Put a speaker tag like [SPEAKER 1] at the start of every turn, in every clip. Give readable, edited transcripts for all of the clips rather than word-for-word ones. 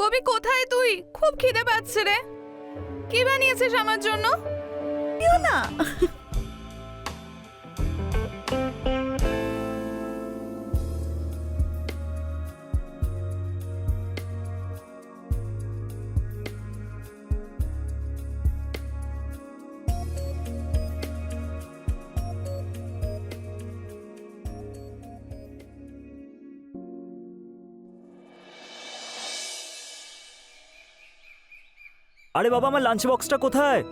[SPEAKER 1] কবি কোথায় তুই? খুব খিদে পাচ্ছে রে। কি বানিয়েছিস আমার জন্য?
[SPEAKER 2] না
[SPEAKER 3] আরে বাবা, আমার লাঞ্চ বক্সটা কোথায়?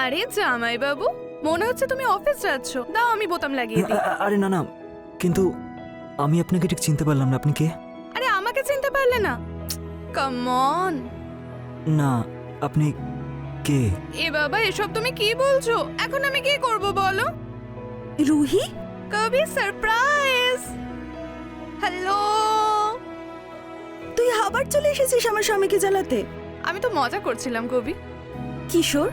[SPEAKER 1] আরে জামাই বাবু, মনে হচ্ছে তুমি অফিস যাচ্ছ। দাও আমি বোতাম লাগিয়ে দিই।
[SPEAKER 3] আরে না না, কিন্তু আমি আপনাকে ঠিক চিনতে পারলাম না। আপনি কে?
[SPEAKER 1] আরে আমাকে চিনতে পারলে না? Come on.
[SPEAKER 3] না, আপনি কে?
[SPEAKER 1] এ বাবা, এসব তুমি কি বলছো? এখন আমি কি করব বলো?
[SPEAKER 2] রুহি,
[SPEAKER 1] কবি সারপ্রাইজ। হ্যালো।
[SPEAKER 2] তুই আবার চলে এসেছিস আমার স্বামীকে জ্বালাতে?
[SPEAKER 1] আমি তো মজা করছিলাম কবি।
[SPEAKER 2] কিশোর,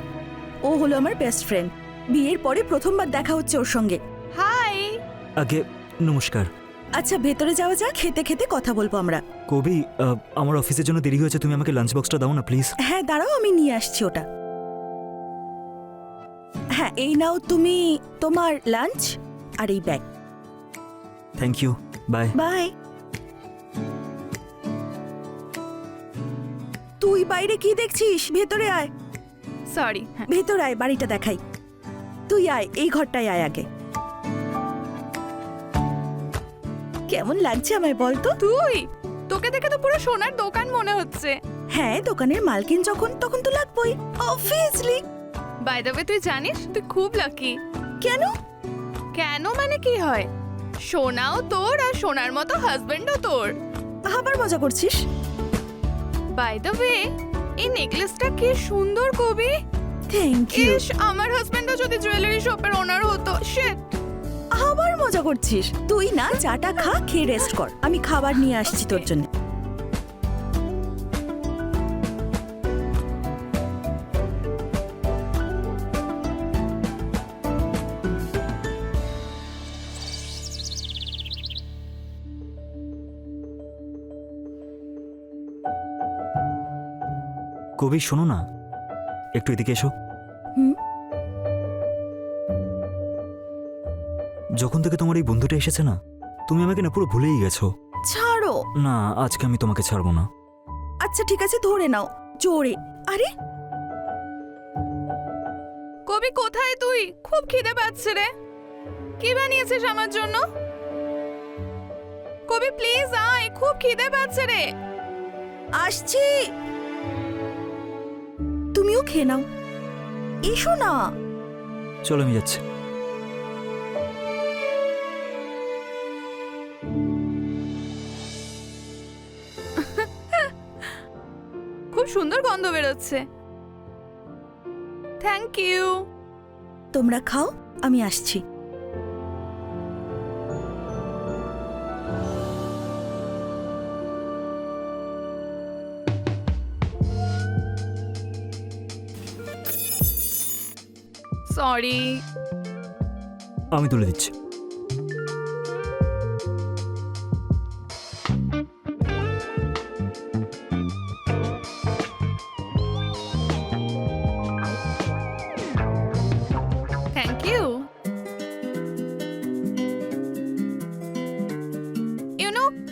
[SPEAKER 2] ও হলো আমার বেস্ট ফ্রেন্ড। বিয়ের পরে প্রথমবার দেখা হচ্ছে ওর সঙ্গে।
[SPEAKER 1] হাই।
[SPEAKER 3] আগে নমস্কার।
[SPEAKER 2] আচ্ছা, ভেতরে যাওয়া যাক, খেতে খেতে কথা বলবো আমরা।
[SPEAKER 3] কবি, আমার অফিসের জন্য দেরি হয়েছে, তুমি আমাকে লাঞ্চ বক্সটা দাও না প্লিজ।
[SPEAKER 2] হ্যাঁ দাঁড়াও, আমি নিয়ে আসছি ওটা। হ্যাঁ, এই নাও তুমি তোমার লাঞ্চ আর এই bag.
[SPEAKER 3] Thank you, bye.
[SPEAKER 2] Bye. তুই বাইরে কি দেখছিস? ভেতরে আয়।
[SPEAKER 1] সরি।
[SPEAKER 2] ভেতরে আয়, বাড়িটা দেখাই। তুই আয়, এই ঘরটায় আয় আগে। কেমন লাগছে আমায় বলতো?
[SPEAKER 1] তুই, তোকে দেখে তো পুরো সোনার দোকান মনে হচ্ছে।
[SPEAKER 2] হ্যাঁ, দোকানের মালকিন যখন তখন তো লাগবেই, অবভিয়াসলি।
[SPEAKER 1] বাই দ্য ওয়ে, তুই জানিস তুই খুব লাকি।
[SPEAKER 2] কেন?
[SPEAKER 1] কেন মানে কি হয়? সোনাও তোর আর সোনার মতো হাজবেন্ডও তোর।
[SPEAKER 2] আবার মজা করছিস?
[SPEAKER 1] বাই দ্য ওয়ে, এই নেকলেসটা কি সুন্দর কবি।
[SPEAKER 2] Thank you.
[SPEAKER 1] ইস, আমার হাজবেন্ডও যদি জুয়েলারি শপের ওনার হতো। শিট।
[SPEAKER 2] আবার মজা করছিস? তুই না চাটা খা, খেয়ে রেস্ট কর। আমি খাবার নিয়ে আসছি তোর জন্য।
[SPEAKER 3] কবি শোনো না, একটু এদিকে এসো।
[SPEAKER 2] হুম?
[SPEAKER 3] যখন থেকে তোমার এই বন্ধুটা এসেছে না, তুমি আমাকে না পুরো ভুলেই গেছো।
[SPEAKER 2] ছাড়ো।
[SPEAKER 3] না, আজকে আমি তোমাকে ছাড়বো না।
[SPEAKER 2] আচ্ছা ঠিক আছে, ধরে নাও জোরে। আরে
[SPEAKER 1] কবি কোথায় তুই? খুব খিদে পাচ্ছে রে। কি বানিয়েছিস আমার জন্য? কবি প্লিজ আয়, খুব খিদে পাচ্ছে রে।
[SPEAKER 2] আসছি। তুমিও খেয়ে নাও, এসো না।
[SPEAKER 3] চলো, আমি যাচ্ছি।
[SPEAKER 1] খুব সুন্দর গন্ধ বেরোচ্ছে। Thank you.
[SPEAKER 2] তোমরা খাও, আমি আসছি।
[SPEAKER 1] সরি।
[SPEAKER 3] আমি তুলে দিচ্ছি।
[SPEAKER 1] Thank you.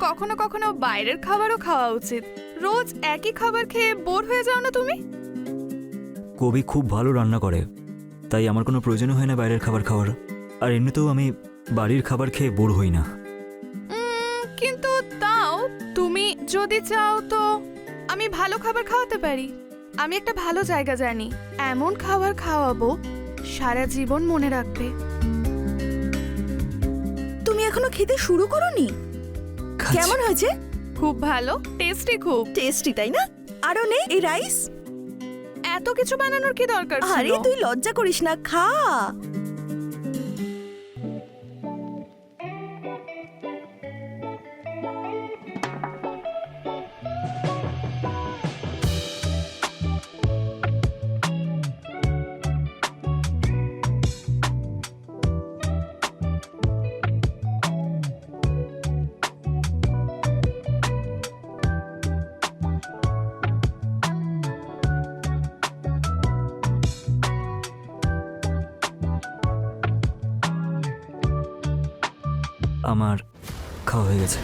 [SPEAKER 1] কখনো কখনো বাইরের খাবারও খাওয়া উচিত। রোজ একই খাবার খেয়ে বোর হয়ে যাও না তুমি?
[SPEAKER 3] কবি খুব ভালো রান্না করে, তাই আমার কোনো প্রয়োজন হয় না বাইরের খাবার খাওয়ার। আর এমনিতেও আমি বাড়ির খাবার খেয়ে বোর হই না।
[SPEAKER 1] কিন্তু তাও তুমি যদি চাও তো আমি ভালো খাবার খাওয়াতে পারি। আমি একটা ভালো জায়গা জানি, এমন খাবার খাওয়াবো সারা জীবন মনে রাখবে।
[SPEAKER 2] তুমি এখনো খেতে শুরু করোনি? কেমন হয়েছে?
[SPEAKER 1] খুব ভালো, টেস্টি, খুব
[SPEAKER 2] টেস্টি, তাই না? আরো নে এই রাইস।
[SPEAKER 1] এত কিছু বানানোর কি দরকার ছিল?
[SPEAKER 2] আরে তুই লজ্জা করিস না, খা।
[SPEAKER 3] আমার খাওয়া হয়ে গেছে।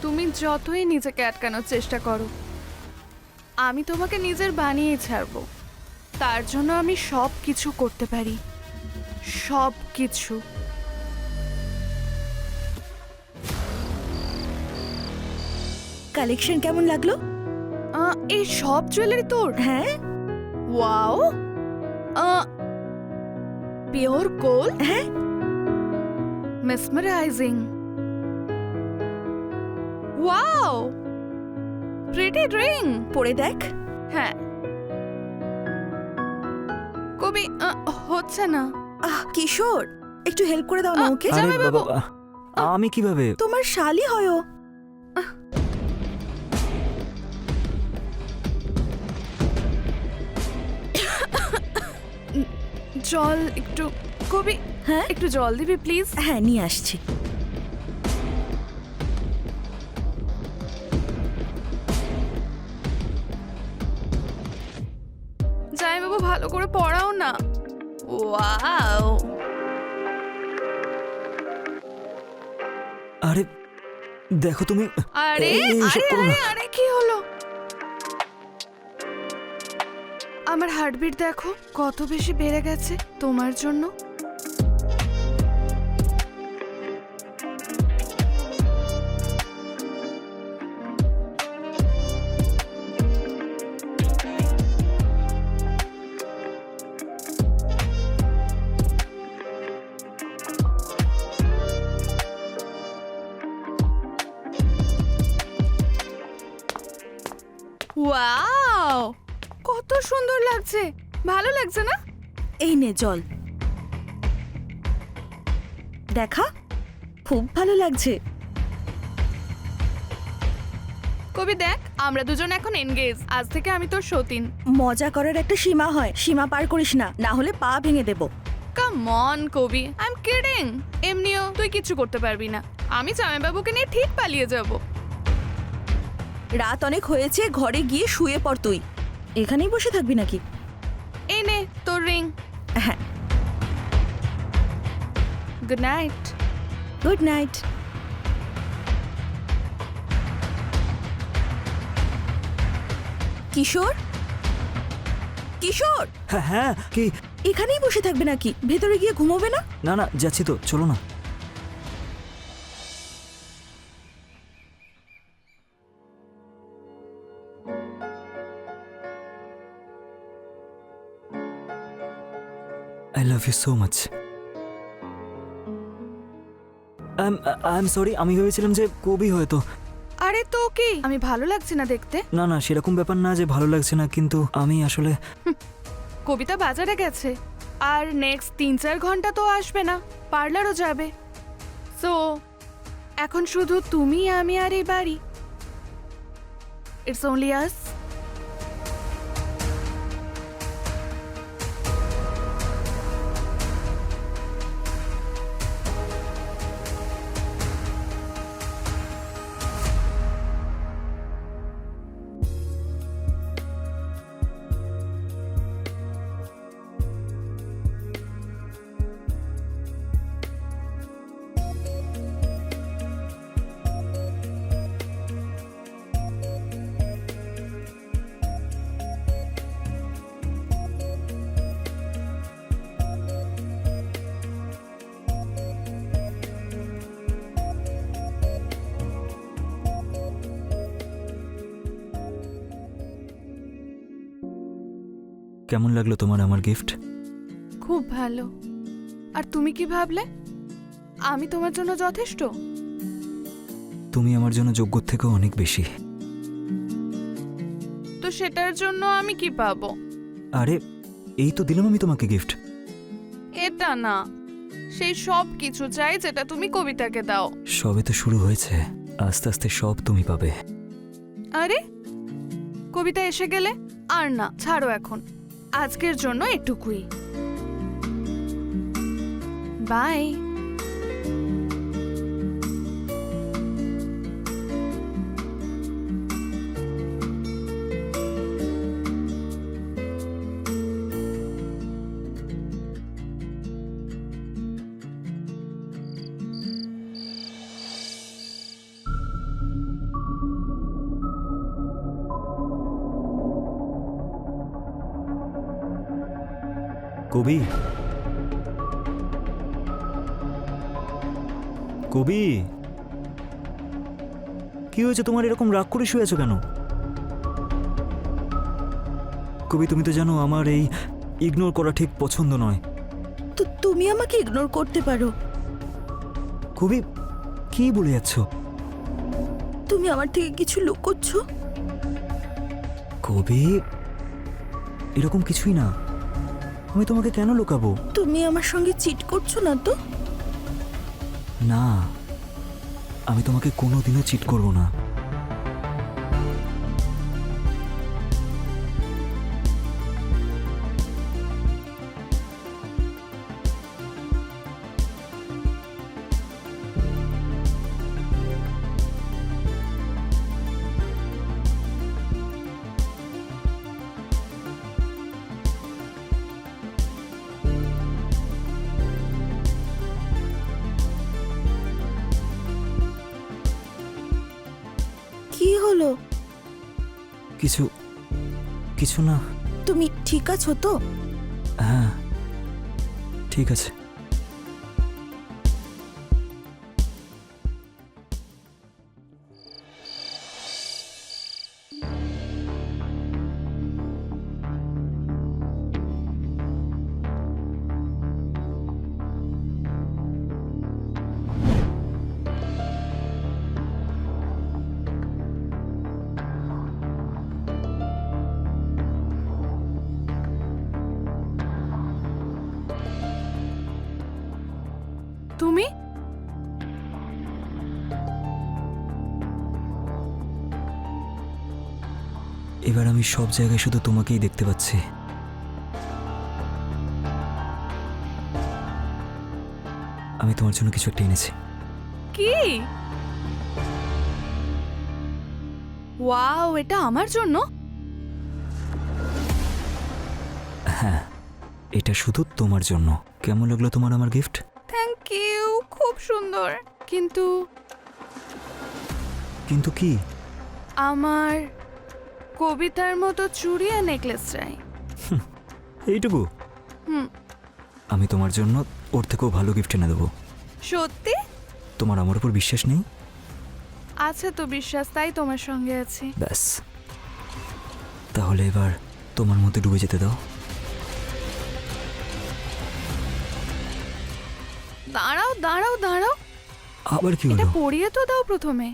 [SPEAKER 1] তুমি যতই নিজেকে আটকানোর চেষ্টা করো, আমি তোমাকে নিজের বানিয়ে ছাড়বো। তার জন্য আমি সব কিছু করতে পারি, সব কিছু।
[SPEAKER 2] কালেকশন কেমন লাগলো?
[SPEAKER 1] এই সব জুয়েলারি তোর?
[SPEAKER 2] হ্যাঁ
[SPEAKER 1] ওয়াও, পিওর গোল্ড,
[SPEAKER 2] হ্যাঁ
[SPEAKER 1] মেসমারাইজিং। Wow, pretty ring.
[SPEAKER 2] পরে দেখ।
[SPEAKER 1] হ্যাঁ কবি, হচ্ছে না।
[SPEAKER 2] কিশোর, একটু হেল্প করে দাও না ওকে।
[SPEAKER 3] আরে
[SPEAKER 1] জামাইবাবু।
[SPEAKER 3] বাবা, আমি কিভাবে?
[SPEAKER 2] তোমার শালি হয় ও।
[SPEAKER 1] জল একটু, কবি
[SPEAKER 2] হ্যাঁ
[SPEAKER 1] একটু জল দিবি প্লিজ?
[SPEAKER 2] হ্যাঁ নিয়ে আসছি।
[SPEAKER 1] জামাইবাবু ভালো করে পড়াও না। ওয়াও,
[SPEAKER 3] আরে দেখো তুমি।
[SPEAKER 1] আরে
[SPEAKER 3] এইসব
[SPEAKER 1] আরে
[SPEAKER 3] করো না।
[SPEAKER 1] আরে আরে কি হলো? আমার হার্টবিট দেখো কত বেশি বেড়ে গেছে তোমার জন্য। ওয়াও, কত সুন্দর লাগছে, ভালো লাগছে না?
[SPEAKER 2] এই নে জল, দেখা খুব ভালো লাগছে।
[SPEAKER 1] কবি দেখ, আমরা দুজন এখন এনগেজ। আজ থেকে আমি তোর সতীন।
[SPEAKER 2] মজা করার একটা সীমা হয়, সীমা পার করিস না, না হলে পা ভেঙে দেব।
[SPEAKER 1] কাম অন কবি, আই এম কিডিং। এমনিও তুই কিছু করতে পারবি না। আমি জামাইবাবুকে নিয়ে ঠিক পালিয়ে যাব।
[SPEAKER 2] রাত অনেক হয়েছে, ঘরে গিয়ে শুয়ে পড় তুই। এখানেই বসে থাকবি নাকি?
[SPEAKER 1] এই নে তোর রিং।
[SPEAKER 2] হ্যাঁ,
[SPEAKER 1] good night.
[SPEAKER 2] Good night. Kishore, Kishore,
[SPEAKER 3] হ্যাঁ হ্যাঁ, কি?
[SPEAKER 2] এখানেই বসে থাকবে নাকি? ভেতরে গিয়ে ঘুমোবে না?
[SPEAKER 3] না না, যাচ্ছি তো, চলো না। I love you so much. I am sorry, আমি ভেবেছিলাম যে কবি হয়তো।
[SPEAKER 1] আরে তো কি, আমি ভালো লাগছে না দেখতে?
[SPEAKER 3] না না, সেরকম ব্যাপার না যে ভালো লাগছে না, কিন্তু আমি আসলে
[SPEAKER 1] কবিতা বাজারে গেছে, আর নেক্সট 3-4 ঘন্টা তো আসবে না, পার্লারও যাবে। সো এখন শুধু তুমি, আমি আর এই বাড়ি। ইটস অনলি আস।
[SPEAKER 3] কেমন লাগলো তোমার আমার গিফট?
[SPEAKER 1] খুব ভালো। আর তুমি কি ভাবলে? আমি তোমার জন্য যথেষ্ট?
[SPEAKER 3] তুমি আমার জন্য যোগ্যর থেকেও অনেক বেশি।
[SPEAKER 1] তো সেটার জন্য আমি কি পাবো?
[SPEAKER 3] আরে এই তো দিলাম আমি তোমাকে গিফট।
[SPEAKER 1] এটা না, সেই সব কিছু চাই যেটা তুমি কবিতাকে দাও।
[SPEAKER 3] সবে তো শুরু হয়েছে, আস্তে আস্তে সব তুমি পাবে।
[SPEAKER 1] আরে কবিতা এসে গেলে আর না, ছাড়ো এখন। আজকের জন্য এটুকুই। বাই।
[SPEAKER 3] কবি, কবি, কি হয়েছে তোমার? এরকম রাগ করে শুয়ে আছো কেন? কবি, তুমি তো জানো আমার এই ইগনোর করা ঠিক পছন্দ নয়।
[SPEAKER 2] তো তুমি আমাকে ইগনোর করতে পারো।
[SPEAKER 3] কবি, কি বলে যাচ্ছ?
[SPEAKER 2] তুমি আমার থেকে কিছু লুকোচ্ছ।
[SPEAKER 3] কবি, এরকম কিছুই না। আমি তোমাকে কেন লুকাবো?
[SPEAKER 2] তুমি আমার সঙ্গে চিট করছো না তো?
[SPEAKER 3] না, আমি তোমাকে কোনোদিনও চিট করব না।
[SPEAKER 2] কি হলো?
[SPEAKER 3] কিছু কিছু না।
[SPEAKER 2] তুমি ঠিক আছো তো?
[SPEAKER 3] হ্যাঁ, ঠিক আছে।
[SPEAKER 1] তুমি
[SPEAKER 3] এবার আমি সব জায়গায় শুধু তোমাকেই দেখতে পাচ্ছি। আমি তোমার জন্য কিছু একটা এনেছি।
[SPEAKER 1] কি? ওয়াও, এটা আমার জন্য?
[SPEAKER 3] হ্যাঁ, এটা শুধু তোমার জন্য। কেমন লাগলো তোমার আমার গিফট?
[SPEAKER 1] থ্যাংক ইউ, খুব সুন্দর। কিন্তু
[SPEAKER 3] কিন্তু কি?
[SPEAKER 1] আমার কবিতার মতো চুড়ি আর নেকলেস চাই।
[SPEAKER 3] এইটুকু?
[SPEAKER 1] হুম।
[SPEAKER 3] আমি তোমার জন্য ওর থেকেও ভালো গিফট এনে দেবো।
[SPEAKER 1] সত্যি?
[SPEAKER 3] তোমার আমার উপর বিশ্বাস নেই?
[SPEAKER 1] আছে তো বিশ্বাস, তাই তোমার সঙ্গে আছি।
[SPEAKER 3] ব্যাস, তাহলে এবার তোমার মধ্যে ডুবে যেতে দাও।
[SPEAKER 1] দাঁড়াও দাঁড়াও দাঁড়াও,
[SPEAKER 3] আবার কি
[SPEAKER 1] এটা
[SPEAKER 3] হলো?
[SPEAKER 1] পরিয়ে তো দাও প্রথমে।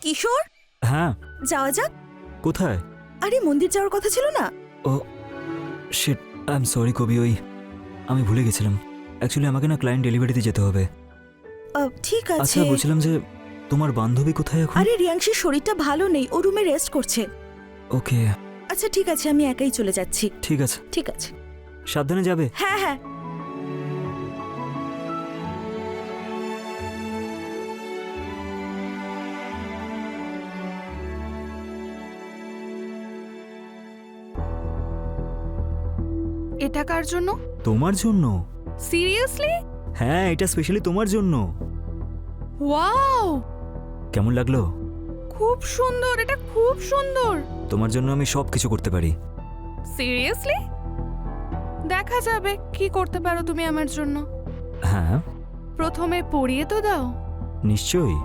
[SPEAKER 2] কিশোর,
[SPEAKER 3] হ্যাঁ,
[SPEAKER 2] যাওয়া যাক।
[SPEAKER 3] কোথায়?
[SPEAKER 2] আরে মন্দির যাওয়ার কথা ছিল না?
[SPEAKER 3] ও শিট, আই এম সরি কবি, আমি ভুলে গেছিলাম। অ্যাকচুয়ালি আমাকে না ক্লায়েন্ট ডেলিভারিতে যেতে হবে।
[SPEAKER 2] ঠিক আছে।
[SPEAKER 3] আচ্ছা, বলছিলাম যে তোমার বান্ধবী কোথায় এখন?
[SPEAKER 2] আরে রিয়াংশীর শরীরটা ভালো নেই, ও রুমে রেস্ট করছে।
[SPEAKER 3] ওকে,
[SPEAKER 2] আচ্ছা ঠিক আছে, আমি একাই চলে যাচ্ছি।
[SPEAKER 3] ঠিক আছে।
[SPEAKER 2] ঠিক আছে।
[SPEAKER 3] সাবধানে যাবে।
[SPEAKER 2] হ্যাঁ হ্যাঁ।
[SPEAKER 1] এটা কার জন্য?
[SPEAKER 3] তোমার জন্য।
[SPEAKER 1] সিরিয়াসলি?
[SPEAKER 3] হ্যাঁ, এটা স্পেশালি তোমার জন্য।
[SPEAKER 1] ওয়াও,
[SPEAKER 3] কেমন লাগলো?
[SPEAKER 1] খুব সুন্দর, এটা খুব সুন্দর।
[SPEAKER 3] তোমার জন্য আমি সব কিছু করতে পারি।
[SPEAKER 1] সিরিয়াসলি? দেখা যাবে কি করতে পারো তুমি আমার জন্য।
[SPEAKER 3] হ্যাঁ,
[SPEAKER 1] প্রথমে পরিয়ে তো দাও।
[SPEAKER 3] নিশ্চয়ই।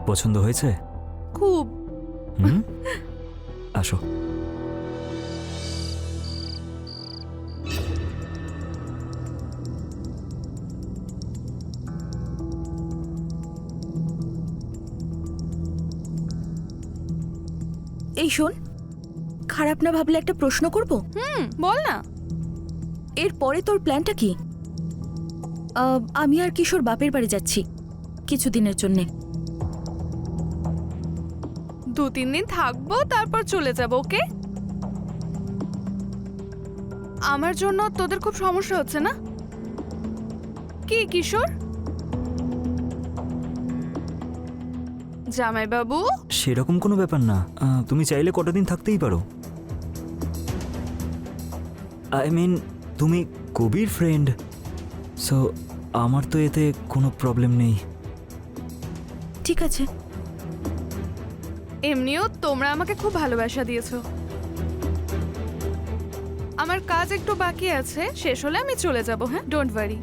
[SPEAKER 3] পছন্দ হয়েছে?
[SPEAKER 1] খুব।
[SPEAKER 3] হুম, আসো।
[SPEAKER 2] এই শোন, খারাপ না ভাবলে একটা প্রশ্ন করব?
[SPEAKER 1] বল না।
[SPEAKER 2] এরপরে তোর প্ল্যানটা কি? আমি আর কিশোর বাপের বাড়ি যাচ্ছি কিছুদিনের জন্যে।
[SPEAKER 1] 2-3 দিন থাকবো, তারপর চলে যাবো। ওকে? আমার জন্য তোদের খুব সমস্যা হচ্ছে না? কি কিশোর? জামাইবাবু,
[SPEAKER 3] সেরকম কোনো ব্যাপার না। তুমি চাইলে কটা দিন থাকতেই পারো। আই মিন, তুমি কবির ফ্রেন্ড, সো আমার তো এতে কোনো প্রবলেম নেই।
[SPEAKER 2] ঠিক আছে।
[SPEAKER 1] এমনিও তোমরা আমাকে খুব ভালোবাসা দিয়েছো। আমার কাজ একটু বাকি আছে, শেষ হলে আমি চলে যাব। হ্যাঁ, ডোন্ট ওয়ারি।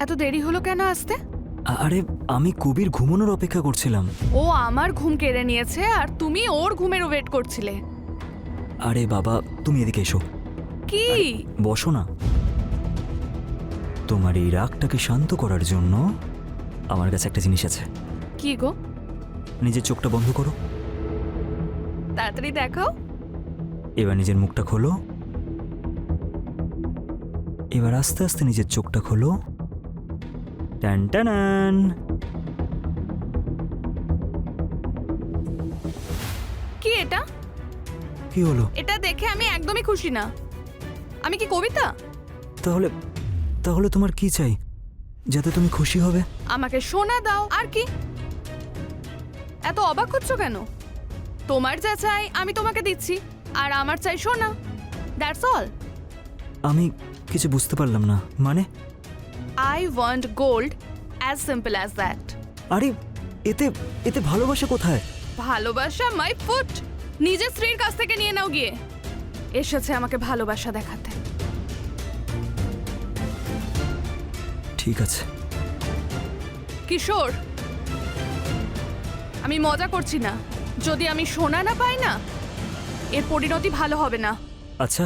[SPEAKER 1] এত দেরি হলো কেন আসতে?
[SPEAKER 3] আরে আমি কবির ঘুমানোর অপেক্ষা করছিলাম।
[SPEAKER 1] ও আমার ঘুম কেড়ে নিয়েছে আর তুমি ওর ঘুমের ওয়েট করছিলে।
[SPEAKER 3] আরে বাবা, তুমি এদিকে এসো।
[SPEAKER 1] কি?
[SPEAKER 3] বসো না। তোমার এই রাগটাকে শান্ত করার জন্য আমার কাছে একটা জিনিস আছে।
[SPEAKER 1] কি গো?
[SPEAKER 3] নিজের চোখটা বন্ধ করো।
[SPEAKER 1] তাড়াতাড়ি দেখাও।
[SPEAKER 3] এবার নিজের মুখটা খোলো। এবার আস্তে আস্তে নিজের চোখটা খোলো। টান টানান।
[SPEAKER 1] কি এটা?
[SPEAKER 3] কি হলো?
[SPEAKER 1] এটা দেখে আমি একদমই খুশি না। আমি কি কবিতা?
[SPEAKER 3] তাহলে তাহলে তোমার কি চাই যাতে তুমি খুশি হবে?
[SPEAKER 1] আমাকে সোনা দাও। আর কি? এত অবাক হচ্ছ কেন? তোমার যা চাই আমি তোমাকে দিচ্ছি, আর আমার চাই সোনা। That's all.
[SPEAKER 3] আমি কিছু বুঝতে পারলাম না। মানে?
[SPEAKER 1] I want gold, as simple as that.
[SPEAKER 3] আরে এতে এতে ভালোবাসা কোথায়?
[SPEAKER 1] ভালোবাসা মাই ফুট। নিজের স্ত্রীর কাছ থেকে নিয়ে নাও গিয়ে। এসেছে আমাকে ভালোবাসা দেখাতে।
[SPEAKER 3] ঠিক আছে।
[SPEAKER 1] কিশোর, আমি মজা করছি না। যদি আমি সোনা না পাই না, এর পরিণতি ভালো হবে না।
[SPEAKER 3] আচ্ছা,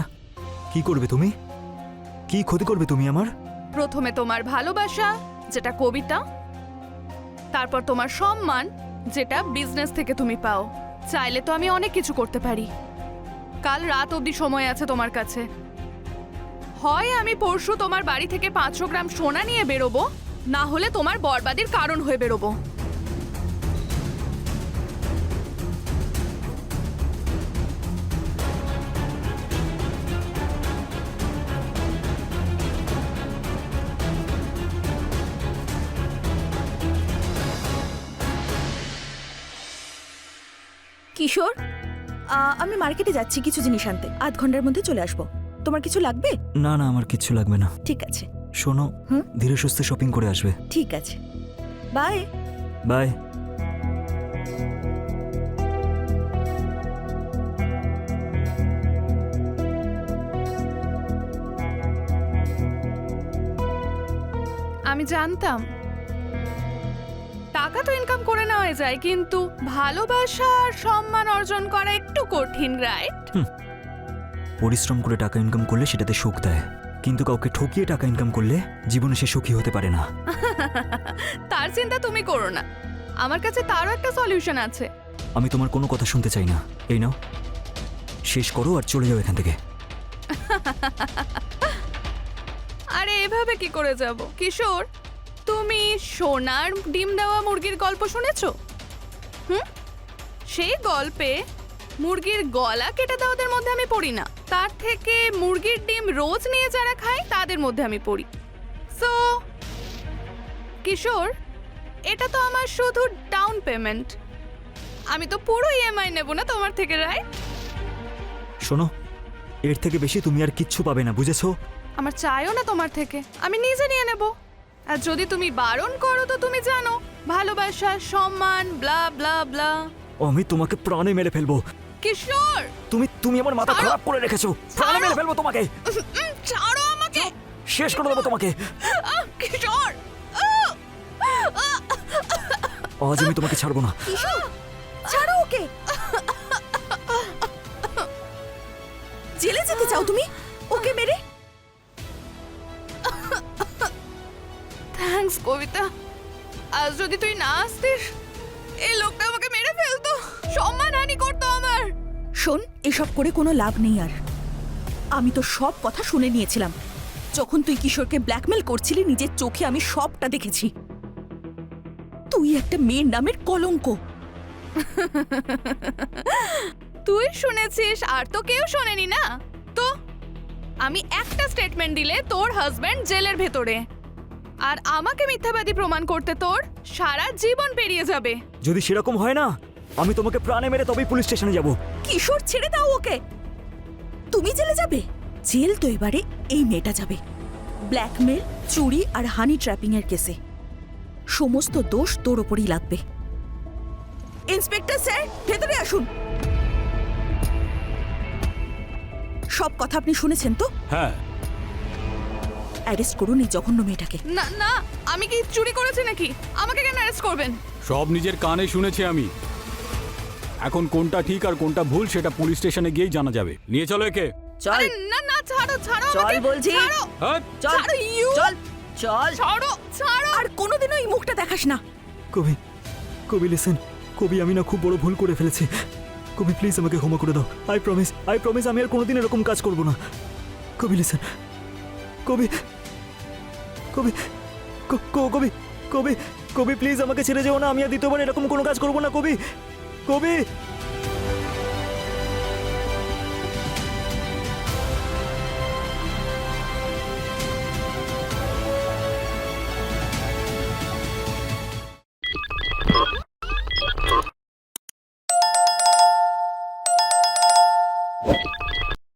[SPEAKER 3] কি করবে তুমি? কি ক্ষতি করবে তুমি আমার?
[SPEAKER 1] প্রথমে তোমার ভালোবাসা, যেটা কবিতা, তারপর তোমার সম্মান, যেটা বিজনেস থেকে তুমি পাও। চাইলে তো আমি অনেক কিছু করতে পারি। কাল রাত অবধি সময় আছে তোমার কাছে। হয় আমি পরশু তোমার বাড়ি থেকে 500 গ্রাম সোনা নিয়ে বেরোবো, না হলে তোমার বরবাদির কারণ হয়ে বেরোবো।
[SPEAKER 2] কিশোর, আমি মার্কেটে যাচ্ছি কিছু জিনিস আনতে। আধ ঘন্টার মধ্যে চলে আসবো। তোমার কিছু লাগবে?
[SPEAKER 3] না না, আমার কিচ্ছু লাগবে না।
[SPEAKER 2] ঠিক আছে।
[SPEAKER 3] শোনো,
[SPEAKER 2] হুম?
[SPEAKER 3] ধীরে সুস্থে শপিং করে আসবে।
[SPEAKER 2] ঠিক আছে, বাই।
[SPEAKER 3] বাই।
[SPEAKER 1] আমি জানতাম টাকা তো ইনকাম করে নেওয়া যায়, কিন্তু ভালোবাসা আর সম্মান অর্জন করা একটু কঠিন, রাইট?
[SPEAKER 3] পরিশ্রম করে টাকা ইনকাম করলে সেটাতে সুখ দেয়, কিন্তু কাউকে ঠকিয়ে টাকা ইনকাম করলে জীবনে সে সুখী হতে পারে না।
[SPEAKER 1] তার চিন্তা তুমি করো না, আমার কাছে তারও একটা সলিউশন আছে।
[SPEAKER 3] আমি তোমার কোনো কথা শুনতে চাই না। এই নাও, শেষ করো আর চলে যাও এখান থেকে।
[SPEAKER 1] আরে এভাবে কি করে যাব? কিশোর, তুমি সোনার ডিম দেওয়া মুরগির গল্প শুনেছো? সেই গল্পে মুরগির গলা কেটে দেওয়াদের মধ্যে আমি পড়ি না, তার থেকে মুরগির ডিম রোজ নিয়ে যারা খায় তাদের মধ্যে আমি পড়ি। সো কিশোর, এটা তো আমার শুধু ডাউন পেমেন্ট। আমি তো পুরো ইএমআই নেব না তোমার থেকে, রাইট?
[SPEAKER 3] শোনো, এর থেকে বেশি তুমি আর কিচ্ছু পাবে না, বুঝেছো?
[SPEAKER 1] আমার চাইও না তোমার থেকে, আমি নিজে নিয়ে নেব। আর যদি তুমি বারণ করো তো তুমি জানো ভালোবাসা, সম্মান, ব্লা ব্লা ব্লা।
[SPEAKER 3] আমি তোমাকে প্রাণে মেরে ফেলবো।
[SPEAKER 1] কিশোর,
[SPEAKER 3] তুমি আমার মাথা খারাপ করে রেখেছো। প্রাণে মেরে ফেলবো তোমাকে।
[SPEAKER 1] ছাড়ো আমাকে।
[SPEAKER 3] শেষ করে দেবো তোমাকে।
[SPEAKER 1] কিশোর,
[SPEAKER 3] আজ আমি তোমাকে ছাড়বো না।
[SPEAKER 2] ছাড়ো ওকে। জেলে যেতে চাও তুমি ওকে মেরে?
[SPEAKER 1] থ্যাঙ্কস কবিতা, আজ যদি তুই না আসতিস এই লোকটা আমাকে মেরে ফেলতো, সম্মানহানি করতো আমার।
[SPEAKER 2] শোন, এসব করে কোনো লাভ নেই আর। আমি তো সব কথা শুনে নিয়েছিলাম। যখন তুই কিশোরকে ব্ল্যাকমেল করছিলি নিজের চোখে আমি সবটা দেখেছি। তুই একটা মেয়ের নামের কলঙ্ক।
[SPEAKER 1] তুই শুনেছিস আর তো কেউ শোনেনি না। তো আমি একটা স্টেটমেন্ট দিলে তোর হাজবেন্ড জেলের ভেতরে, আর আমাকে মিথ্যাবাদী প্রমাণ করতে তোর সারা জীবন পেরিয়ে যাবে।
[SPEAKER 3] যদি সেরকম হয় না, আমি তোমাকে প্রাণে মেরে তবেই পুলিশ স্টেশনে যাব।
[SPEAKER 2] কিশোর, ছেড়ে দাও ওকে। তুমি জেলে যাবে? জেল তো এবারে এই মেয়েটা যাবে, ব্ল্যাকমেল, চুরি আর হানি ট্র্যাপিং এর কেসে। সমস্ত দোষ তোর ওপরই লাগবে। ইন্সপেক্টর স্যার, ভেতরে আসুন। সব কথা আপনি শুনেছেন তো?
[SPEAKER 4] হ্যাঁ,
[SPEAKER 2] অ্যারেস্ট করুন এই জঘন্য মেয়েটাকে।
[SPEAKER 1] না না, আমি কি চুরি করেছি নাকি? আমাকে কেন অ্যারেস্ট করবেন?
[SPEAKER 4] সব নিজের কানে শুনেছি আমি। এখন কোনটা ঠিক আর কোনটা ভুল সেটা পুলিশ স্টেশনে গিয়েই জানা যাবে। নিয়ে চলো একে।
[SPEAKER 2] চল
[SPEAKER 1] আরে না না, ছাড়ো ছাড়ো
[SPEAKER 2] চল
[SPEAKER 1] আমাকে,
[SPEAKER 2] বলছি।
[SPEAKER 1] ছাড়ো
[SPEAKER 4] হ্যাঁ,
[SPEAKER 2] চল
[SPEAKER 1] ছাড়ো, you!
[SPEAKER 2] চল চল।
[SPEAKER 1] ছাড়ো ছাড়ো।
[SPEAKER 2] আর কোনোদিনও এই মুখটা দেখাস না।
[SPEAKER 3] কবি, কবি লিসেন। কবি, আমি না খুব বড় ভুল করে ফেলেছি। কবি প্লিজ আমাকে ক্ষমা করে দাও। আই প্রমিস আমি আর কোনোদিন এরকম কাজ করব না। কবি লিসেন। কবি, কবি, কবি, কবি, কবি প্লিজ আমাকে ছেড়ে যেও না। আমি আর দ্বিতীয়বার এরকম কোনো কাজ করব না। কবি, কবি।